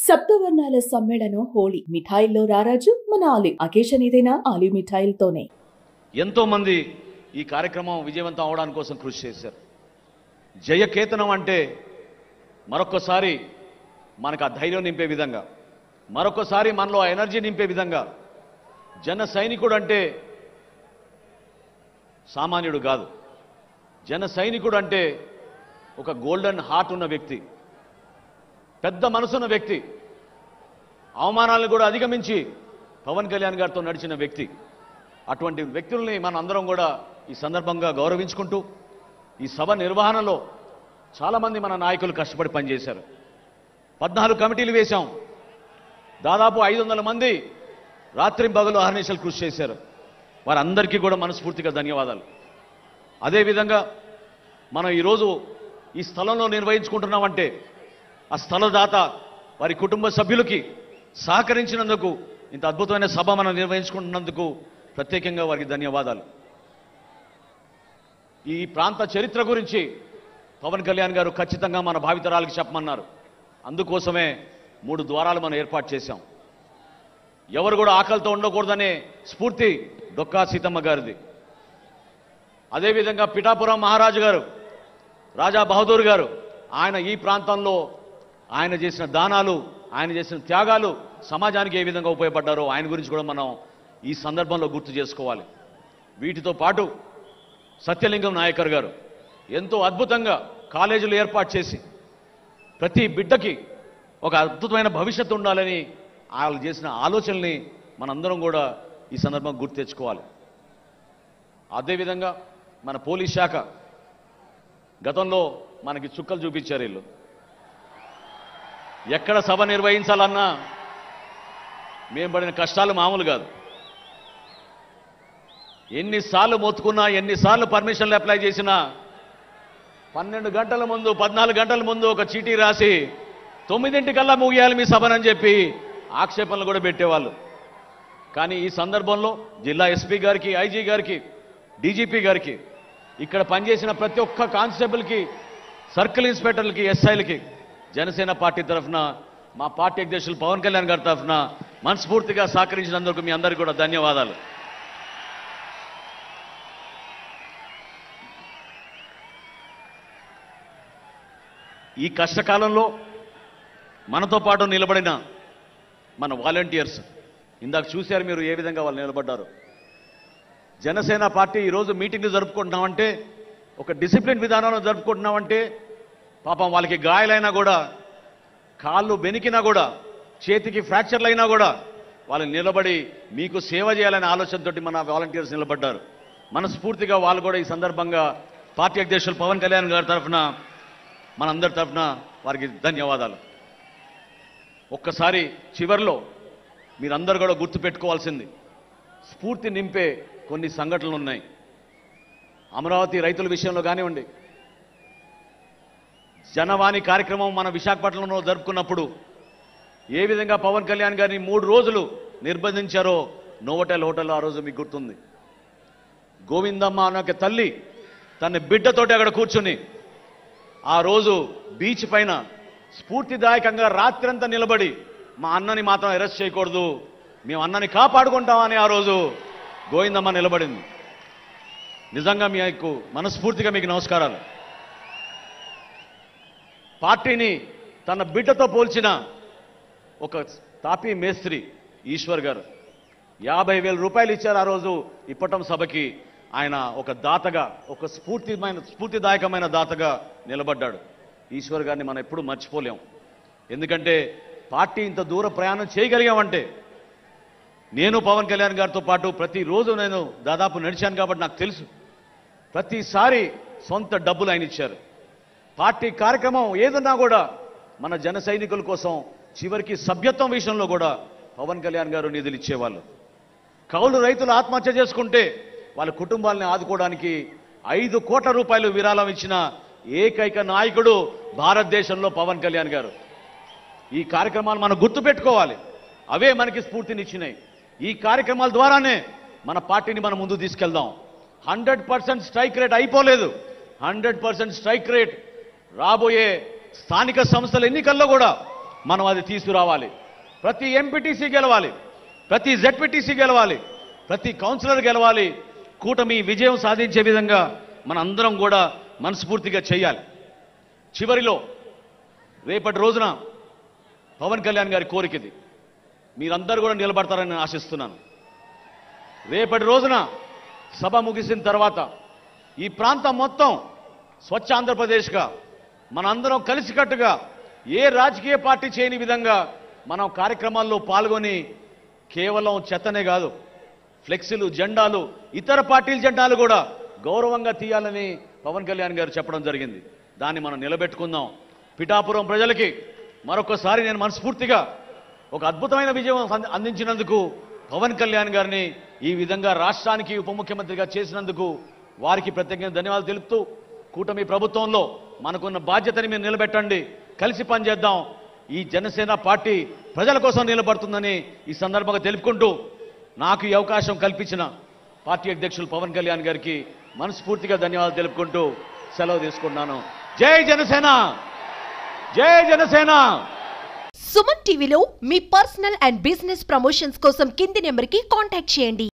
సప్తవర్ణాల సమ్మేళనం హోళీ. మిఠాయిల్లో రారాజు మన ఆలి. అకేషన్ ఏదైనా ఆలి మిఠాయిలతోనే. ఎంతో మంది ఈ కార్యక్రమం విజయవంతం అవడానికి కోసం కృషి చేశారు. జయకేతనం అంటే మరొకసారి మనకు ఆ ధైర్యం నింపే విధంగా, మరొకసారి మనలో ఆ ఎనర్జీ నింపే విధంగా, జన సైనికుడు అంటే సామాన్యుడు కాదు. జన సైనికుడు అంటే ఒక గోల్డెన్ హార్ట్ ఉన్న వ్యక్తి, పెద్ద మనసున్న వ్యక్తి, అవమానాలను కూడా అధిగమించి పవన్ కళ్యాణ్ గారితో నడిచిన వ్యక్తి. అటువంటి వ్యక్తుల్ని మనం అందరం కూడా ఈ సందర్భంగా గౌరవించుకుంటూ, ఈ సభ నిర్వహణలో చాలామంది మన నాయకులు కష్టపడి పనిచేశారు. 14 కమిటీలు వేశాం. దాదాపు 500 మంది రాత్రింబగలు అహర్నిశలు కృషి చేశారు. వారందరికీ కూడా మనస్ఫూర్తిగా ధన్యవాదాలు. అదేవిధంగా మనం ఈరోజు ఈ స్థలంలో నిర్వహించుకుంటున్నామంటే ఆ స్థలదాత వారి కుటుంబ సభ్యులకి సహకరించినందుకు, ఇంత అద్భుతమైన సభ మనం నిర్వహించుకుంటున్నందుకు ప్రత్యేకంగా వారికి ధన్యవాదాలు. ఈ ప్రాంత చరిత్ర గురించి పవన్ కళ్యాణ్ గారు ఖచ్చితంగా మన భావితరాలకు చెప్పమన్నారు. అందుకోసమే 3 ద్వారాలు మనం ఏర్పాటు చేశాం. ఎవరు కూడా ఆకలితో ఉండకూడదనే స్ఫూర్తి డొక్కా సీతమ్మ గారిది. అదేవిధంగా పిఠాపురం మహారాజు గారు, రాజా బహదూర్ గారు, ఆయన ఈ ప్రాంతంలో ఆయన చేసిన దానాలు, ఆయన చేసిన త్యాగాలు సమాజానికి ఏ విధంగా ఉపయోగపడ్డారో ఆయన గురించి కూడా మనం ఈ సందర్భంలో గుర్తు చేసుకోవాలి. వీటితో పాటు సత్యలింగం నాయకర్ గారు ఎంతో అద్భుతంగా కాలేజీలు ఏర్పాటు చేసి ప్రతి బిడ్డకి ఒక అద్భుతమైన భవిష్యత్తు ఉండాలని వాళ్ళు చేసిన ఆలోచనల్ని మనందరం కూడా ఈ సందర్భంగా గుర్తు తెచ్చుకోవాలి. అదేవిధంగా మన పోలీస్ శాఖ గతంలో మనకి చుక్కలు చూపించారు. వీళ్ళు ఎక్కడ సభ నిర్వహించాలన్నా మేము పడిన కష్టాలు మామూలు కాదు. ఎన్నిసార్లు మొత్తుకున్నా, ఎన్నిసార్లు పర్మిషన్లు అప్లై చేసినా 12 గంటల ముందు, 14 గంటల ముందు ఒక చీటీ రాసి 9 ముగియాలి మీ సభనని చెప్పి ఆక్షేపణలు కూడా పెట్టేవాళ్ళు. కానీ ఈ సందర్భంలో జిల్లా ఎస్పీ గారికి, ఐజీ గారికి, డీజీపీ గారికి, ఇక్కడ పనిచేసిన ప్రతి ఒక్క కానిస్టేబుల్కి, సర్కిల్ ఇన్స్పెక్టర్లకి, ఎస్ఐలకి జనసేన పార్టీ తరఫున, మా పార్టీ అధ్యక్షులు పవన్ కళ్యాణ్ గారి తరఫున మనస్ఫూర్తిగా సహకరించినందుకు మీ అందరికీ కూడా ధన్యవాదాలు. ఈ కష్టకాలంలో మనతో పాటు నిలబడిన మన వాలంటీర్స్, ఇందాక చూశారు మీరు ఏ విధంగా వాళ్ళు నిలబడ్డారు. జనసేన పార్టీ ఈరోజు మీటింగ్లు జరుపుకుంటున్నామంటే, ఒక డిసిప్లిన్ విధానంలో జరుపుకుంటున్నామంటే, పాపం వాళ్ళకి గాయాలైనా కూడా, కాళ్ళు బెనికినా కూడా, చేతికి ఫ్రాక్చర్లు అయినా కూడా వాళ్ళు నిలబడి మీకు సేవ చేయాలనే ఆలోచనతోటి మన వాలంటీర్స్ నిలబడ్డారు. మనస్ఫూర్తిగా వాళ్ళు కూడా ఈ సందర్భంగా పార్టీ అధ్యక్షులు పవన్ కళ్యాణ్ గారి తరఫున, మనందరి తరఫున వారికి ధన్యవాదాలు. ఒక్కసారి చివరిలో మీరందరూ కూడా గుర్తుపెట్టుకోవాల్సింది, స్ఫూర్తి నింపే కొన్ని సంఘటనలు ఉన్నాయి. అమరావతి రైతుల విషయంలో కానివ్వండి, జనవాణి కార్యక్రమం మన విశాఖపట్నంలో జరుపుకున్నప్పుడు ఏ విధంగా పవన్ కళ్యాణ్ గారిని 3 రోజులు నిర్బంధించారో నోవోటెల్ హోటల్లో ఆ రోజు మీకు గుర్తుంది. గోవిందమ్మ అనే ఒక తల్లి తన బిడ్డతోటి అక్కడ కూర్చుని ఆ రోజు బీచ్ పైన స్ఫూర్తిదాయకంగా రాత్రంతా నిలబడి, మా అన్నని మాత్రం అరెస్ట్ చేయకూడదు, మేము అన్నని కాపాడుకుంటామని ఆ రోజు గోవిందమ్మ నిలబడింది. నిజంగా మీకు మనస్ఫూర్తిగా మీకు నమస్కారాలు. పార్టీని తన బిడ్డతో పోల్చిన ఒక తాపీ మేస్త్రి ఈశ్వర్ గారు 50,000 రూపాయలు ఇచ్చారు ఆ రోజు ఇప్పటం సభకి. ఆయన ఒక దాతగా, ఒక స్ఫూర్తిదాయకమైన దాతగా నిలబడ్డాడు. ఈశ్వర్ గారిని మనం ఎప్పుడూ మర్చిపోలేం. ఎందుకంటే పార్టీ ఇంత దూర ప్రయాణం చేయగలిగామంటే, నేను పవన్ కళ్యాణ్ గారితో పాటు ప్రతిరోజు నేను దాదాపు నడిచాను కాబట్టి నాకు తెలుసు. ప్రతిసారి సొంత డబ్బులు ఆయన ఇచ్చారు. పార్టీ కార్యక్రమం ఏదన్నా కూడా మన జన సైనికుల కోసం, చివరికి సభ్యత్వం విషయంలో కూడా పవన్ కళ్యాణ్ గారు నిధులు ఇచ్చేవాళ్ళు. కౌలు రైతులు ఆత్మహత్య చేసుకుంటే వాళ్ళ కుటుంబాలని ఆదుకోవడానికి 5 కోట్ల రూపాయలు విరాళం ఇచ్చిన ఏకైక నాయకుడు భారతదేశంలో పవన్ కళ్యాణ్ గారు. ఈ కార్యక్రమాలు మనం గుర్తుపెట్టుకోవాలి. అవే మనకి స్ఫూర్తినిచ్చినాయి. ఈ కార్యక్రమాల ద్వారానే మన పార్టీని మనం ముందు తీసుకెళ్దాం. 100% స్ట్రైక్ రేట్ అయిపోలేదు. 100% స్ట్రైక్ రేట్ రాబోయే స్థానిక సంస్థల ఎన్నికల్లో కూడా మనం అది తీసుకురావాలి. ప్రతి ఎంపీటీసీ గెలవాలి, ప్రతి జెడ్పీటీసీ గెలవాలి, ప్రతి కౌన్సిలర్ గెలవాలి. కూటమి విజయం సాధించే విధంగా మన అందరం కూడా మనస్ఫూర్తిగా చేయాలి. చివరిలో రేపటి రోజున పవన్ కళ్యాణ్ గారి కోరికది, మీరందరూ కూడా నిలబడతారని నేను ఆశిస్తున్నాను. రేపటి రోజున సభ ముగిసిన తర్వాత ఈ ప్రాంతం మొత్తం స్వచ్ఛ ఆంధ్రప్రదేశ్గా మనందరం కలిసికట్టుగా ఏ రాజకీయ పార్టీ చేయని విధంగా మనం కార్యక్రమాల్లో పాల్గొని కేవలం చెత్తనే కాదు, ఫ్లెక్సీలు, జెండాలు, ఇతర పార్టీల జెండాలు కూడా గౌరవంగా తీయాలని పవన్ కళ్యాణ్ గారు చెప్పడం జరిగింది. దాన్ని మనం నిలబెట్టుకుందాం. పిఠాపురం ప్రజలకి మరొకసారి నేను మనస్ఫూర్తిగా ఒక అద్భుతమైన విజయం అందించినందుకు పవన్ కళ్యాణ్ గారిని ఈ విధంగా రాష్ట్రానికి ఉప ముఖ్యమంత్రిగా చేసినందుకు వారికి ప్రత్యేకంగా ధన్యవాదాలు తెలుపుతూ, కూటమి ప్రభుత్వంలో మనకున్న బాధ్యతని మీరు నిలబెట్టండి, కలిసి పనిచేద్దాం. ఈ జనసేన పార్టీ ప్రజల కోసం నిలబడుతుందని ఈ సందర్భంగా తెలుపుకుంటూ, నాకు ఈ అవకాశం కల్పించిన పార్టీ అధ్యక్షులు పవన్ కళ్యాణ్ గారికి మనస్ఫూర్తిగా ధన్యవాదాలు తెలుపుకుంటూ సెలవు తీసుకుంటున్నాను. జై జనసేన, జై జనసేన. సుమన్ టీవీలో మీ పర్సనల్ అండ్ బిజినెస్ ప్రమోషన్స్ కోసం కింది నెంబర్కి కాంటాక్ట్ చేయండి.